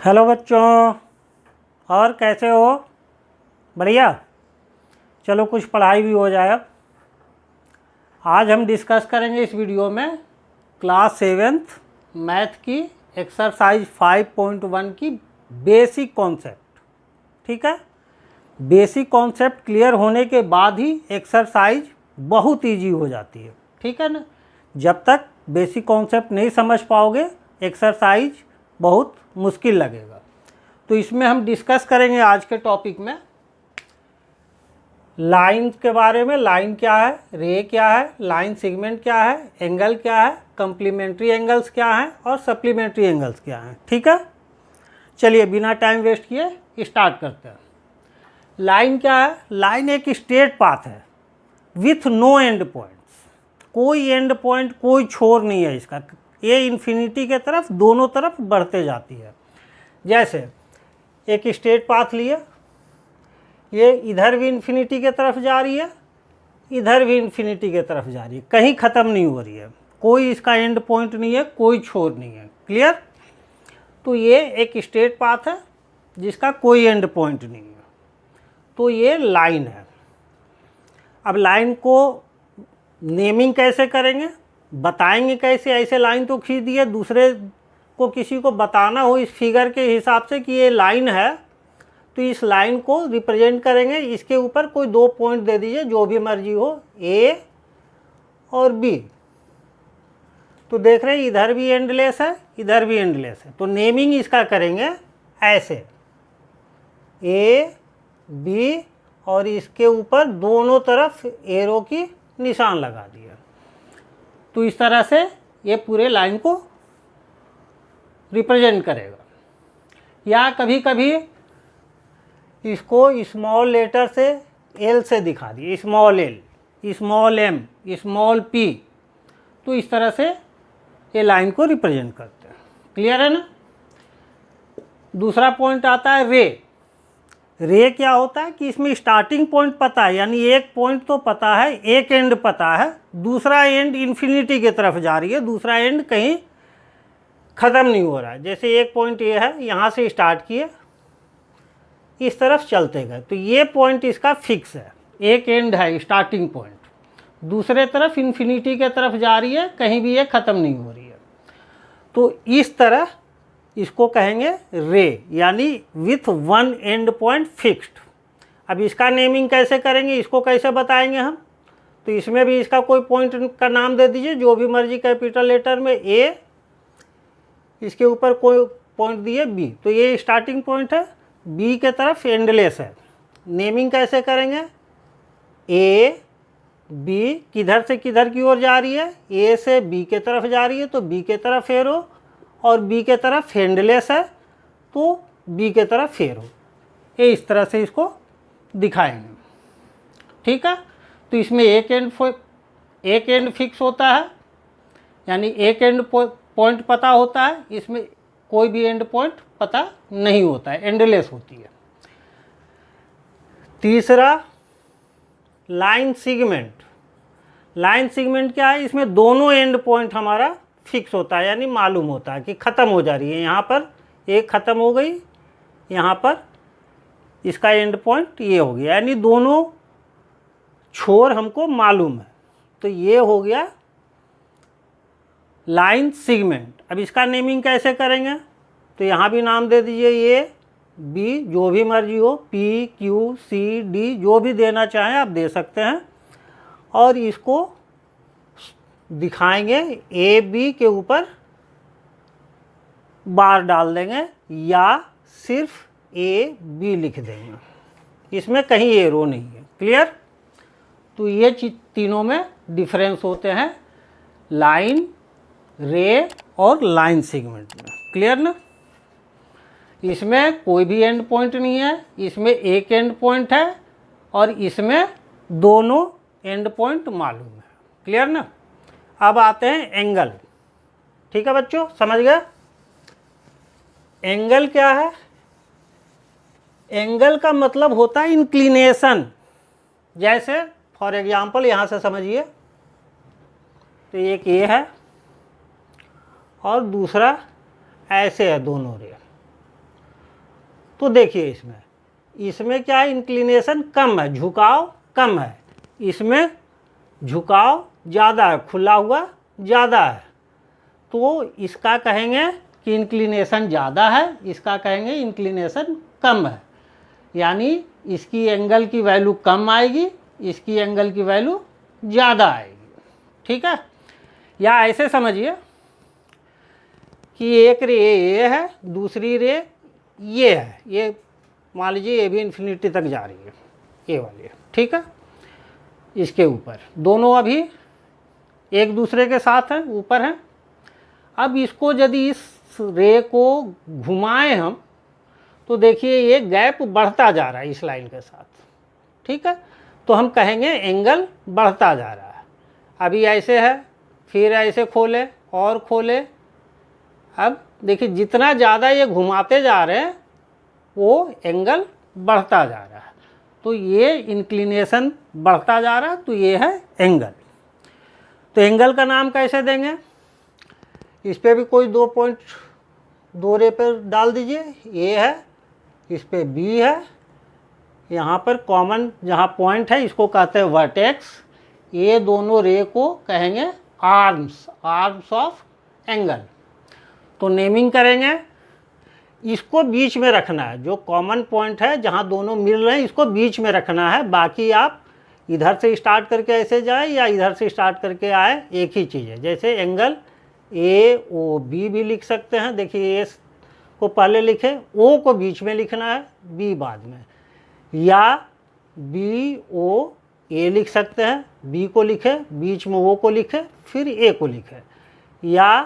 Hello बच्चों, और कैसे हो? बढ़िया। चलो कुछ पढ़ाई भी हो जाए। अब आज हम डिस्कस करेंगे इस वीडियो में क्लास 7th मैथ की एक्सरसाइज 5.1 की बेसिक कॉन्सेप्ट। ठीक है, बेसिक कॉन्सेप्ट क्लियर होने के बाद ही एक्सरसाइज बहुत इजी हो जाती है। ठीक है ना, जब तक बेसिक कॉन्सेप्ट नहीं समझ पाओगे एक्सरसाइज बहुत मुश्किल लगेगा। तो इसमें हम डिस्कस करेंगे आज के टॉपिक में लाइन के बारे में। लाइन क्या है, रे क्या है, लाइन सेगमेंट क्या है, एंगल क्या है, कंप्लीमेंट्री एंगल्स क्या हैं और सप्लीमेंट्री एंगल्स क्या हैं। ठीक है, चलिए बिना टाइम वेस्ट किए स्टार्ट करते हैं। लाइन क्या है? लाइन एक स्ट्रेट पाथ है विथ नो एंड पॉइंट्स। कोई एंड पॉइंट, कोई छोर नहीं है इसका। ये इन्फिनिटी के तरफ दोनों तरफ बढ़ते जाती है। जैसे एक स्ट्रेट पाथ लिए, ये इधर भी इन्फिनिटी के तरफ जा रही है, इधर भी इन्फिनिटी के तरफ जा रही है, कहीं ख़त्म नहीं हो रही है। कोई इसका एंड पॉइंट नहीं है, कोई छोर नहीं है। क्लियर? तो ये एक स्ट्रेट पाथ है जिसका कोई एंड पॉइंट नहीं है, तो ये लाइन है। अब लाइन को नेमिंग कैसे करेंगे, बताएंगे कैसे? ऐसे लाइन तो खींच दिए, दूसरे को किसी को बताना हो इस फिगर के हिसाब से कि ये लाइन है, तो इस लाइन को रिप्रेजेंट करेंगे। इसके ऊपर कोई दो पॉइंट दे दीजिए, जो भी मर्जी हो, ए और बी। तो देख रहे हैं इधर भी एंडलेस है, इधर भी एंडलेस है, तो नेमिंग इसका करेंगे ऐसे, ए बी, और इसके ऊपर दोनों तरफ एरो की निशान लगा दिया। तो इस तरह से ये पूरे लाइन को रिप्रेजेंट करेगा। या कभी कभी इसको स्मॉल लेटर से एल से दिखा दिए, small L, small M, small P. तो इस तरह से ये लाइन को रिप्रेजेंट करते हैं। क्लियर है ना? दूसरा पॉइंट आता है रे। रे क्या होता है कि इसमें स्टार्टिंग पॉइंट पता है, यानी एक पॉइंट तो पता है, एक एंड पता है, दूसरा एंड इन्फिनिटी की तरफ जा रही है, दूसरा एंड कहीं ख़त्म नहीं हो रहा है। जैसे एक पॉइंट ये है, यहाँ से स्टार्ट किए, इस तरफ चलते गए, तो ये पॉइंट इसका फिक्स है, एक एंड है स्टार्टिंग पॉइंट, दूसरे तरफ इन्फिनिटी के तरफ जा रही है, कहीं भी ये ख़त्म नहीं हो रही है। तो इस तरह इसको कहेंगे रे, यानी with one and point fixed. अब इसका नेमिंग कैसे करेंगे, इसको कैसे बताएंगे हम? तो इसमें भी इसका कोई पॉइंट का नाम दे दीजिए, जो भी मर्जी, कैपिटल लेटर में ए, इसके ऊपर कोई पॉइंट दिए बी, तो ये स्टार्टिंग पॉइंट है, बी के तरफ एंडलेस है। नेमिंग कैसे करेंगे? ए बी किधर से किधर की ओर जा रही है, ए से बी के तरफ जा रही है, तो बी के तरफ एरो, और बी के तरफ एंडलेस है, तो बी के तरफ एरो। ये इस तरह से इसको दिखाएंगे। ठीक है, तो इसमें एक एंड फिक्स होता है, यानी एक एंड पॉइंट पता होता है, इसमें कोई भी एंड पॉइंट पता नहीं होता है, एंडलेस होती है। तीसरा लाइन सेगमेंट। लाइन सेगमेंट क्या है? इसमें दोनों एंड पॉइंट हमारा फिक्स होता है, यानी मालूम होता है कि ख़त्म हो जा रही है, यहाँ पर एक ख़त्म हो गई, यहाँ पर इसका एंड पॉइंट ये हो गया, यानी दोनों छोर हमको मालूम है। तो ये हो गया लाइन सेगमेंट। अब इसका नेमिंग कैसे करेंगे? तो यहाँ भी नाम दे दीजिए, ए बी, जो भी मर्जी हो, पी क्यू सी डी, जो भी देना चाहें आप दे सकते हैं, और इसको दिखाएंगे ए बी के ऊपर बार डाल देंगे, या सिर्फ ए बी लिख देंगे, इसमें कहीं एरो नहीं है। क्लियर? तो ये तीनों में डिफरेंस होते हैं लाइन, रे और लाइन सेगमेंट में। क्लियर ना? इसमें कोई भी एंड पॉइंट नहीं है, इसमें एक एंड पॉइंट है, और इसमें दोनों एंड पॉइंट मालूम है। क्लियर ना? अब आते हैं एंगल। ठीक है बच्चों, समझ गए? एंगल क्या है? एंगल का मतलब होता है इंक्लिनेशन। जैसे फॉर एग्जांपल यहाँ से समझिए, तो एक ये है और दूसरा ऐसे है, दोनों रे। तो देखिए इसमें क्या है, इंक्लिनेशन कम है, झुकाव कम है, इसमें झुकाव ज़्यादा है, खुला हुआ ज़्यादा है। तो इसका कहेंगे कि इंक्लिनेशन ज़्यादा है, इसका कहेंगे इंक्लिनेशन कम है, यानी इसकी एंगल की वैल्यू कम आएगी, इसकी एंगल की वैल्यू ज़्यादा आएगी। ठीक है, या ऐसे समझिए कि एक रे ये है, दूसरी रे ये है, ये मान लीजिए ये भी इन्फिनिटी तक जा रही है, ये वाली, ठीक है, इसके ऊपर दोनों अभी एक दूसरे के साथ हैं, ऊपर हैं। अब इसको यदि इस रे को घुमाएं हम, तो देखिए ये गैप बढ़ता जा रहा है इस लाइन के साथ, ठीक है, तो हम कहेंगे एंगल बढ़ता जा रहा है। अभी ऐसे है, फिर ऐसे खोले और खोले, अब देखिए जितना ज़्यादा ये घुमाते जा रहे हैं वो एंगल बढ़ता जा रहा है, तो ये इंक्लिनेशन बढ़ता जा रहा है, तो ये है एंगल। तो एंगल का नाम कैसे देंगे, इस पर भी कोई 2 पॉइंट 2 रे पर डाल दीजिए, ए है, इस पर बी है, यहाँ पर कॉमन जहाँ पॉइंट है इसको कहते हैं वर्टेक्स। ये दोनों रे को कहेंगे आर्म्स ऑफ एंगल। तो नेमिंग करेंगे, इसको बीच में रखना है, जो कॉमन पॉइंट है जहाँ दोनों मिल रहे हैं इसको बीच में रखना है, बाकी आप इधर से स्टार्ट करके ऐसे जाए या इधर से स्टार्ट करके आए, एक ही चीज़ है। जैसे एंगल ए ओ बी भी लिख सकते हैं, देखिए ए को पहले लिखे, ओ को बीच में लिखना है, बी बाद में, या बी ओ ए लिख सकते हैं, बी को लिखे, बीच में ओ को लिखे, फिर ए को लिखे, या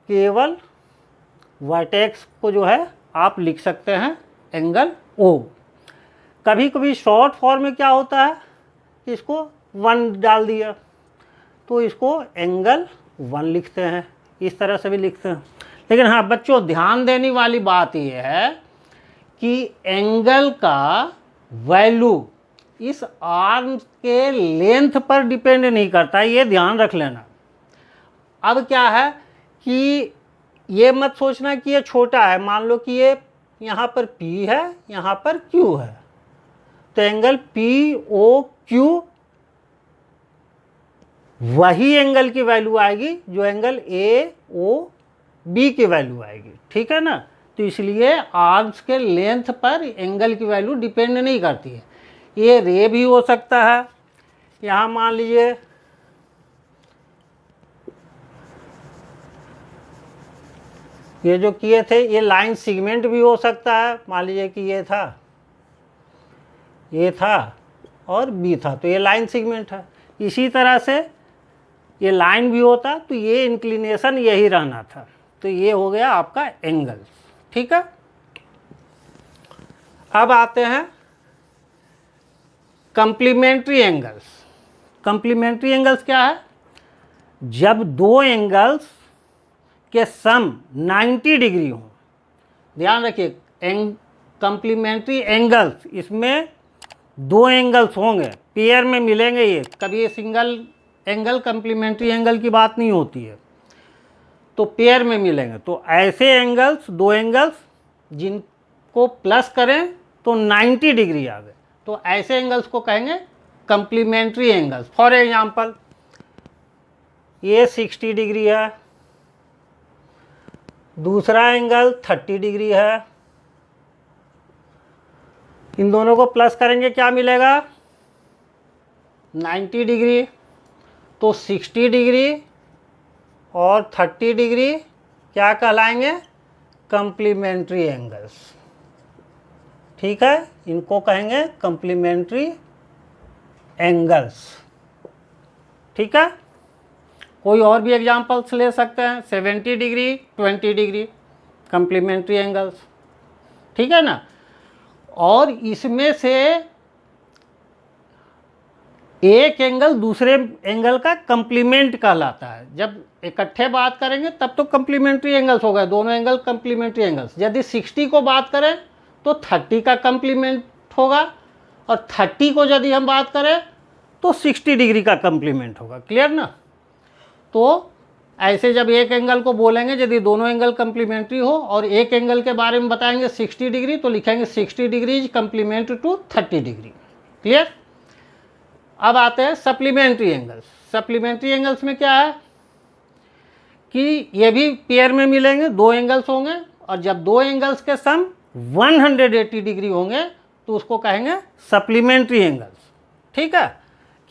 केवल वर्टेक्स को जो है आप लिख सकते हैं एंगल ओ। कभी कभी शॉर्ट फॉर्म में क्या होता है, इसको 1 डाल दिया तो इसको एंगल 1 लिखते हैं, इस तरह से भी लिखते हैं। लेकिन हाँ बच्चों, ध्यान देने वाली बात यह है कि एंगल का वैल्यू इस आर्म के लेंथ पर डिपेंड नहीं करता, ये ध्यान रख लेना। अब क्या है कि ये मत सोचना कि ये छोटा है, मान लो कि ये यहाँ पर P है, यहाँ पर Q है, तो एंगल POQ वही एंगल की वैल्यू आएगी जो एंगल AOB की वैल्यू आएगी, ठीक है ना। तो इसलिए आर्म्स के लेंथ पर एंगल की वैल्यू डिपेंड नहीं करती है। ये रे भी हो सकता है, यहाँ मान लीजिए ये जो किए थे ये लाइन सेगमेंट भी हो सकता है, मान लीजिए कि ये था और बी था, तो ये लाइन सेगमेंट है। इसी तरह से ये लाइन भी होता तो ये इंक्लिनेशन यही रहना था, तो ये हो गया आपका एंगल, ठीक है। अब आते हैं कंप्लीमेंट्री एंगल्स। कंप्लीमेंट्री एंगल्स क्या है, जब दो एंगल्स के सम 90 डिग्री हो। ध्यान रखिए, कंप्लीमेंट्री एंगल्स, इसमें 2 एंगल्स होंगे, पेयर में मिलेंगे, ये कभी ये सिंगल एंगल कंप्लीमेंट्री एंगल की बात नहीं होती है, तो पेयर में मिलेंगे। तो ऐसे एंगल्स, 2 एंगल्स जिनको प्लस करें तो 90 डिग्री आ गए, तो ऐसे एंगल्स को कहेंगे कंप्लीमेंट्री एंगल्स। फॉर एग्जांपल ये 60 डिग्री है, दूसरा एंगल 30 डिग्री है, इन दोनों को प्लस करेंगे क्या मिलेगा, 90 डिग्री। तो 60 डिग्री और 30 डिग्री क्या कहलाएंगे, कंप्लीमेंट्री एंगल्स, ठीक है, इनको कहेंगे कंप्लीमेंट्री एंगल्स, ठीक है। कोई और भी एग्जांपल्स ले सकते हैं, 70 डिग्री 20 डिग्री कंप्लीमेंट्री एंगल्स, ठीक है ना। और इसमें से एक एंगल दूसरे एंगल का कंप्लीमेंट कहलाता है। जब इकट्ठे बात करेंगे तब तो कंप्लीमेंट्री एंगल्स हो गए, दोनों एंगल कंप्लीमेंट्री एंगल्स। यदि 60 को बात करें तो 30 का कंप्लीमेंट होगा, और 30 को यदि हम बात करें तो 60 डिग्री का कंप्लीमेंट होगा। क्लियर ना। तो ऐसे जब एक एंगल को बोलेंगे यदि दोनों एंगल कंप्लीमेंट्री हो और एक एंगल के बारे में बताएंगे 60 डिग्री तो लिखेंगे 60 degree is complementary to 30 degree. Clear. अब आते हैं सप्लीमेंट्री एंगल्स। सप्लीमेंट्री एंगल्स में क्या है कि ये भी पेयर में मिलेंगे, दो एंगल्स होंगे और जब दो एंगल्स के सम 180 डिग्री होंगे तो उसको कहेंगे सप्लीमेंट्री एंगल्स। ठीक है।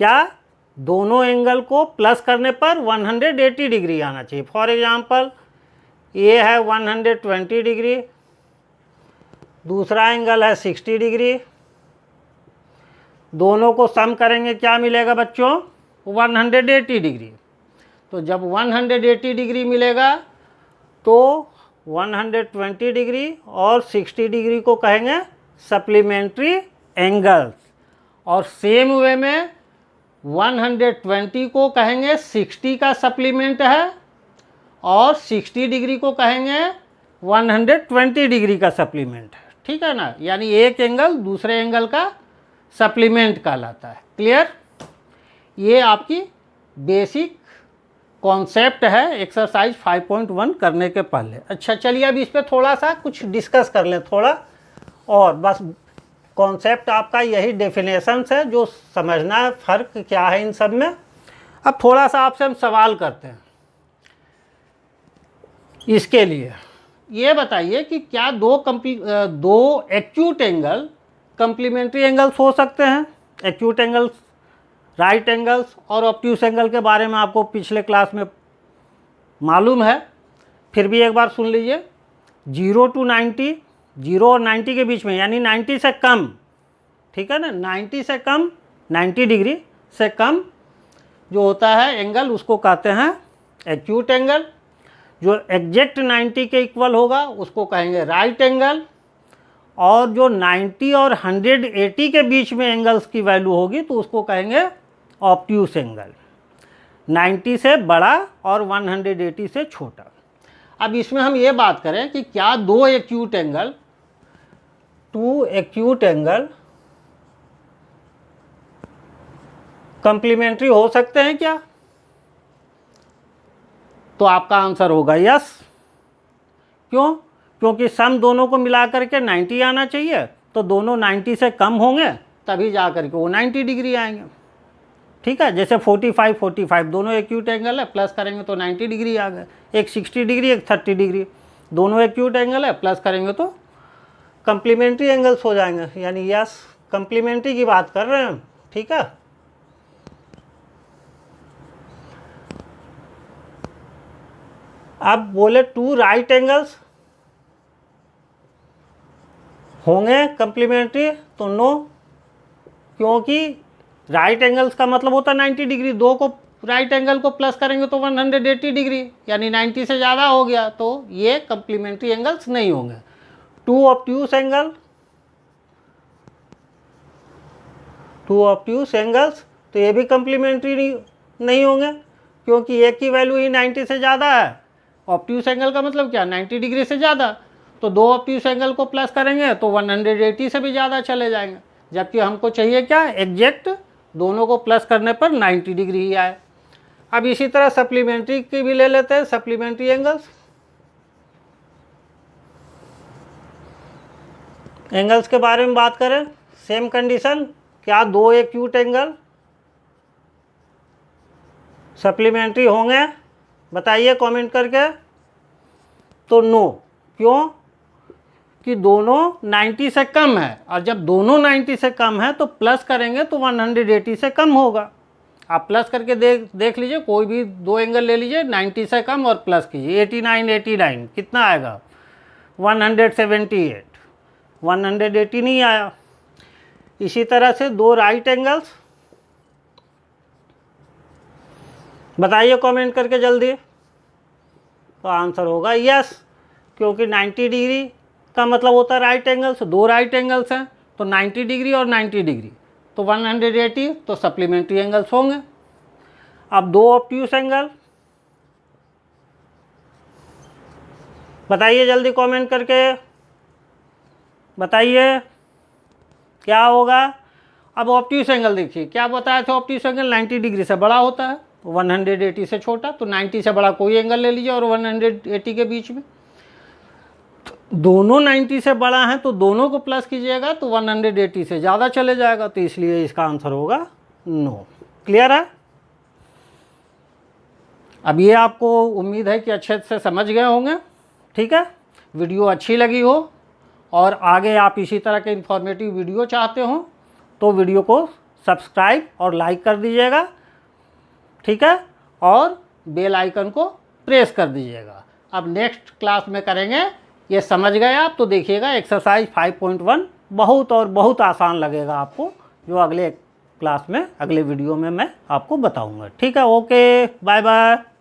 क्या दोनों एंगल को प्लस करने पर 180 डिग्री आना चाहिए। फॉर एग्जांपल ये है 120 डिग्री, दूसरा एंगल है 60 डिग्री, दोनों को सम करेंगे क्या मिलेगा बच्चों 180 डिग्री। तो जब 180 डिग्री मिलेगा तो 120 डिग्री और 60 डिग्री को कहेंगे सप्लीमेंट्री एंगल्स और सेम वे में 120 को कहेंगे 60 का सप्लीमेंट है और 60 डिग्री को कहेंगे 120 डिग्री का सप्लीमेंट है। ठीक है ना, यानी एक एंगल दूसरे एंगल का सप्लीमेंट कहलाता है। क्लियर। ये आपकी बेसिक कॉन्सेप्ट है एक्सरसाइज 5.1 करने के पहले। अच्छा चलिए अब इस पर थोड़ा सा कुछ डिस्कस कर लें थोड़ा और, बस कॉन्सेप्ट आपका यही डेफिनेशंस है जो समझना है फ़र्क क्या है इन सब में। अब थोड़ा सा आपसे हम सवाल करते हैं इसके लिए। ये बताइए कि क्या दो एक्यूट एंगल कंप्लीमेंट्री एंगल्स हो सकते हैं। एक्यूट एंगल्स, राइट एंगल्स और ऑब्ट्यूस एंगल के बारे में आपको पिछले क्लास में मालूम है, फिर भी एक बार सुन लीजिए। 0 to 90, 0 और 90 के बीच में यानी 90 से कम, ठीक है ना, 90 से कम, 90 डिग्री से कम जो होता है एंगल उसको कहते हैं एक्यूट एंगल। जो एग्जैक्ट 90 के इक्वल होगा उसको कहेंगे राइट एंगल और जो 90 और 180 के बीच में एंगल्स की वैल्यू होगी तो उसको कहेंगे ऑब्ट्यूस एंगल। 90 से बड़ा और 180 से छोटा। अब इसमें हम ये बात करें कि क्या दो acute angle, two acute angle complementary हो सकते हैं क्या, तो आपका आंसर होगा यस। क्यों? क्योंकि सम दोनों को मिला करके 90 आना चाहिए, तो दोनों 90 से कम होंगे तभी जा करके वो 90 डिग्री आएंगे। ठीक है, जैसे 45 दोनों एक्यूट एंगल है, प्लस करेंगे तो 90 डिग्री आ गए। एक 60 डिग्री एक 30 डिग्री, दोनों एक्यूट एंगल है, प्लस करेंगे तो कंप्लीमेंट्री एंगल्स हो जाएंगे। यानी यस कंप्लीमेंट्री की बात कर रहे हैं हम। ठीक है। अब बोले टू राइट एंगल्स होंगे कंप्लीमेंट्री, तो नो, क्योंकि राइट एंगल्स का मतलब होता है 90 डिग्री। दो को राइट एंगल को प्लस करेंगे तो 180 डिग्री, यानी 90 से ज़्यादा हो गया, तो ये कंप्लीमेंट्री एंगल्स नहीं होंगे। Two obtuse angle, two obtuse angles तो ये भी कंप्लीमेंट्री नहीं होंगे क्योंकि एक की वैल्यू ही 90 से ज़्यादा है। ऑब्ट्यूस एंगल का मतलब क्या, 90 डिग्री से ज़्यादा, तो दो ऑब्ट्यूस एंगल को प्लस करेंगे तो 180 से भी ज़्यादा चले जाएंगे, जबकि हमको चाहिए क्या, एग्जैक्ट दोनों को प्लस करने पर 90 डिग्री ही आए। अब इसी तरह सप्लीमेंट्री की भी ले लेते हैं, सप्लीमेंट्री एंगल्स। एंगल्स के बारे में बात करें, सेम कंडीशन, क्या दो एक्यूट एंगल सप्लीमेंट्री होंगे, बताइए कमेंट करके। तो नो, क्यों कि दोनों 90 से कम है, और जब दोनों 90 से कम है तो प्लस करेंगे तो 180 से कम होगा। आप प्लस करके देख लीजिए, कोई भी दो एंगल ले लीजिए, 90 से कम और प्लस कीजिए, 89 कितना आएगा 178, 180 नहीं आया। इसी तरह से दो राइट एंगल्स, बताइए कमेंट करके जल्दी। तो आंसर होगा यस, क्योंकि 90 डिग्री का मतलब होता है राइट एंगल्स, दो राइट एंगल्स हैं तो 90 डिग्री और 90 डिग्री तो 180, तो सप्लीमेंट्री एंगल्स होंगे। अब दो ऑब्ट्यूस एंगल, बताइए जल्दी कमेंट करके, बताइए क्या होगा। अब ऑब्ट्यूस एंगल देखिए, क्या बताया था, ऑब्ट्यूस एंगल 90 डिग्री से बड़ा होता है 180 से छोटा, तो 90 से बड़ा कोई एंगल ले लीजिए और 180 के बीच में। दोनों 90 से बड़ा है तो दोनों को प्लस कीजिएगा तो 180 से ज़्यादा चले जाएगा, तो इसलिए इसका आंसर होगा नो। क्लियर है? अब ये आपको उम्मीद है कि अच्छे से समझ गए होंगे। ठीक है, वीडियो अच्छी लगी हो और आगे आप इसी तरह के इंफॉर्मेटिव वीडियो चाहते हो तो वीडियो को सब्सक्राइब और लाइक कर दीजिएगा। ठीक है, और बेल आइकन को प्रेस कर दीजिएगा। अब नेक्स्ट क्लास में करेंगे, ये समझ गए आप तो देखिएगा एक्सरसाइज 5.1 बहुत और बहुत आसान लगेगा आपको, जो अगले क्लास में अगले वीडियो में मैं आपको बताऊंगा। ठीक है, ओके, बाय बाय।